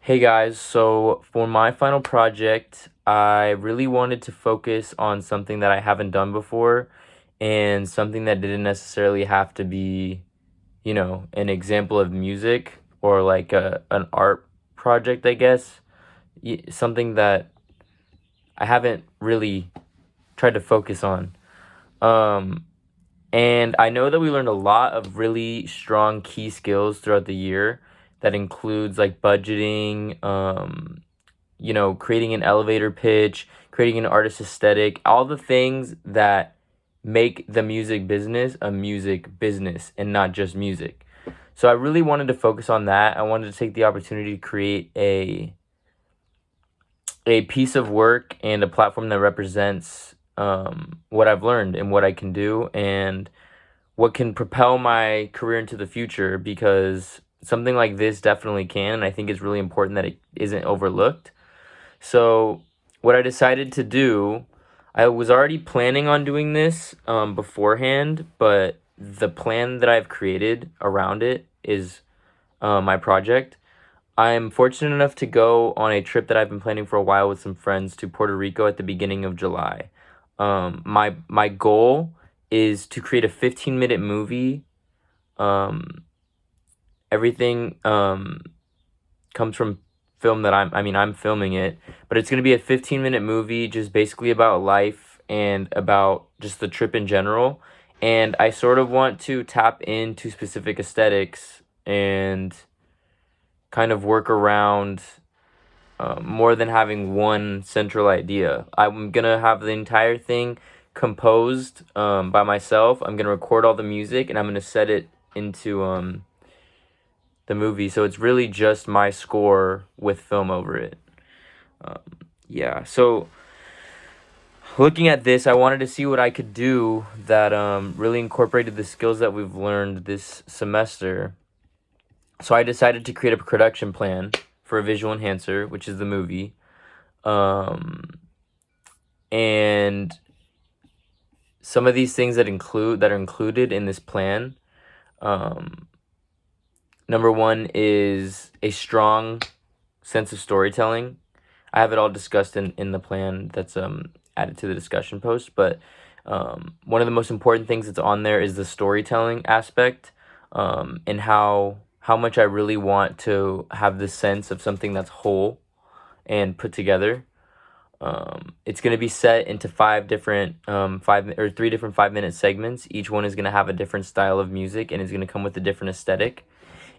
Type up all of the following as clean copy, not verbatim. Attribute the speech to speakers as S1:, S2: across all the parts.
S1: Hey guys, so for my final project, I really wanted to focus on something that I haven't done before and something that didn't necessarily have to be, an example of music or like an art project, I guess. Something that I haven't really tried to focus on. Um, and I know that we learned a lot of really strong key skills throughout the year that includes like budgeting, creating an elevator pitch, creating an artist aesthetic, all the things that make the music business a music business and not just music. So I really wanted to focus on that. I wanted to take the opportunity to create a piece of work and a platform that represents what I've learned and what I can do and what can propel my career into the future, because something like this definitely can, and I think it's really important that it isn't overlooked. So, what I decided to do, I was already planning on doing this beforehand, but the plan that I've created around it is my project. I'm fortunate enough to go on a trip that I've been planning for a while with some friends to Puerto Rico at the beginning of July. My goal is to create a 15-minute movie. Um, Everything comes from film that I'm filming it, but it's going to be a 15-minute movie just basically about life and about just the trip in general. And I sort of want to tap into specific aesthetics and kind of work around more than having one central idea. I'm going to have the entire thing composed by myself. I'm going to record all the music and I'm going to set it into the movie, so it's really just my score with film over it. Um, yeah, so looking at this, I wanted to see what I could do that really incorporated the skills that we've learned this semester. So I decided to create a production plan for a visual enhancer, which is the movie. And some of these things that are included in this plan. Number one is a strong sense of storytelling. I have it all discussed in the plan that's added to the discussion post, but one of the most important things that's on there is the storytelling aspect, and how much I really want to have the sense of something that's whole and put together. It's going to be set into three different 5-minute segments. Each one is going to have a different style of music and is going to come with a different aesthetic.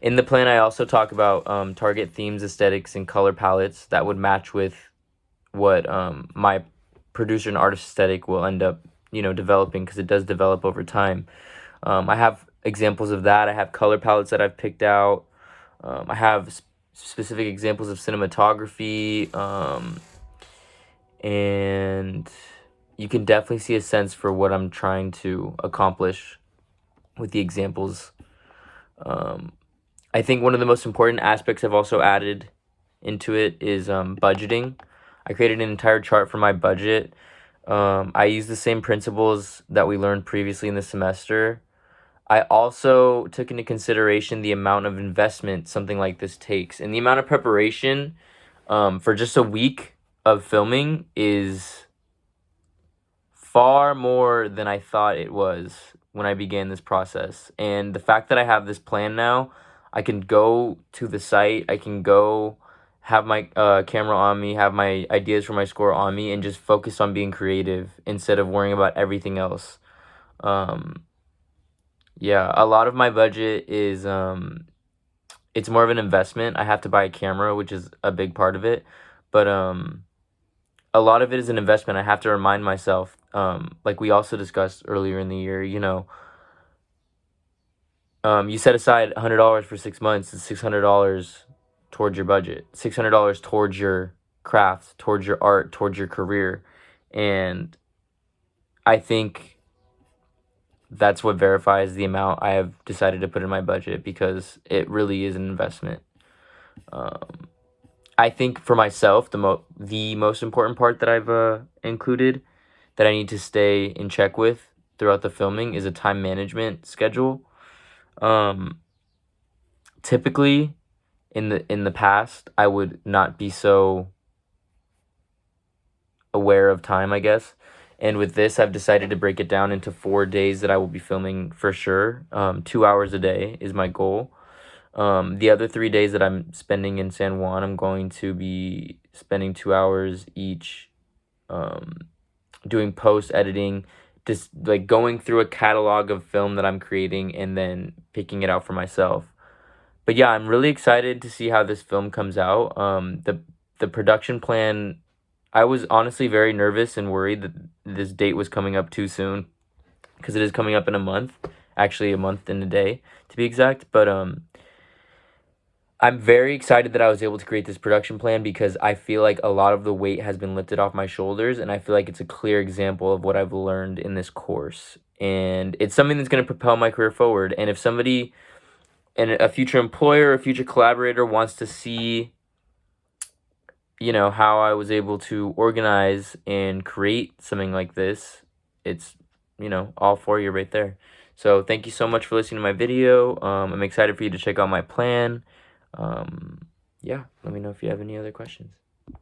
S1: In the plan, I also talk about target themes, aesthetics, and color palettes that would match with what my producer and artist aesthetic will end up, developing, because it does develop over time. I have examples of that. I have color palettes that I've picked out. I have specific examples of cinematography, and you can definitely see a sense for what I'm trying to accomplish with the examples. I think one of the most important aspects I've also added into it is budgeting. I created an entire chart for my budget. I use the same principles that we learned previously in the semester. I also took into consideration the amount of investment something like this takes. And the amount of preparation for just a week of filming is far more than I thought it was when I began this process. And the fact that I have this plan now, I can go to the site, I can go have my camera on me, have my ideas for my score on me, and just focus on being creative instead of worrying about everything else. Yeah, a lot of my budget is it's more of an investment. I have to buy a camera, which is a big part of it, but a lot of it is an investment. I have to remind myself, like we also discussed earlier in the year, you set aside $100 for 6 months. It's $600 towards your budget, $600 towards your craft, towards your art, towards your career. And I think that's what verifies the amount I have decided to put in my budget, because it really is an investment. I think for myself, the most important part that I've included that I need to stay in check with throughout the filming is a time management schedule. Typically, in the past, I would not be so aware of time, I guess. And with this, I've decided to break it down into 4 days that I will be filming for sure. 2 hours a day is my goal. The other 3 days that I'm spending in San Juan, I'm going to be spending 2 hours each, doing post editing, just like going through a catalog of film that I'm creating and then picking it out for myself. But yeah, I'm really excited to see how this film comes out. The production plan, I was honestly very nervous and worried that this date was coming up too soon, because it is coming up in a month, actually a month and a day to be exact. But I'm very excited that I was able to create this production plan, because I feel like a lot of the weight has been lifted off my shoulders, and I feel like it's a clear example of what I've learned in this course. And it's something that's going to propel my career forward. And if somebody, and a future employer, a future collaborator wants to see, how I was able to organize and create something like this, it's, all for you right there. So thank you so much for listening to my video. I'm excited for you to check out my plan. Yeah, let me know if you have any other questions.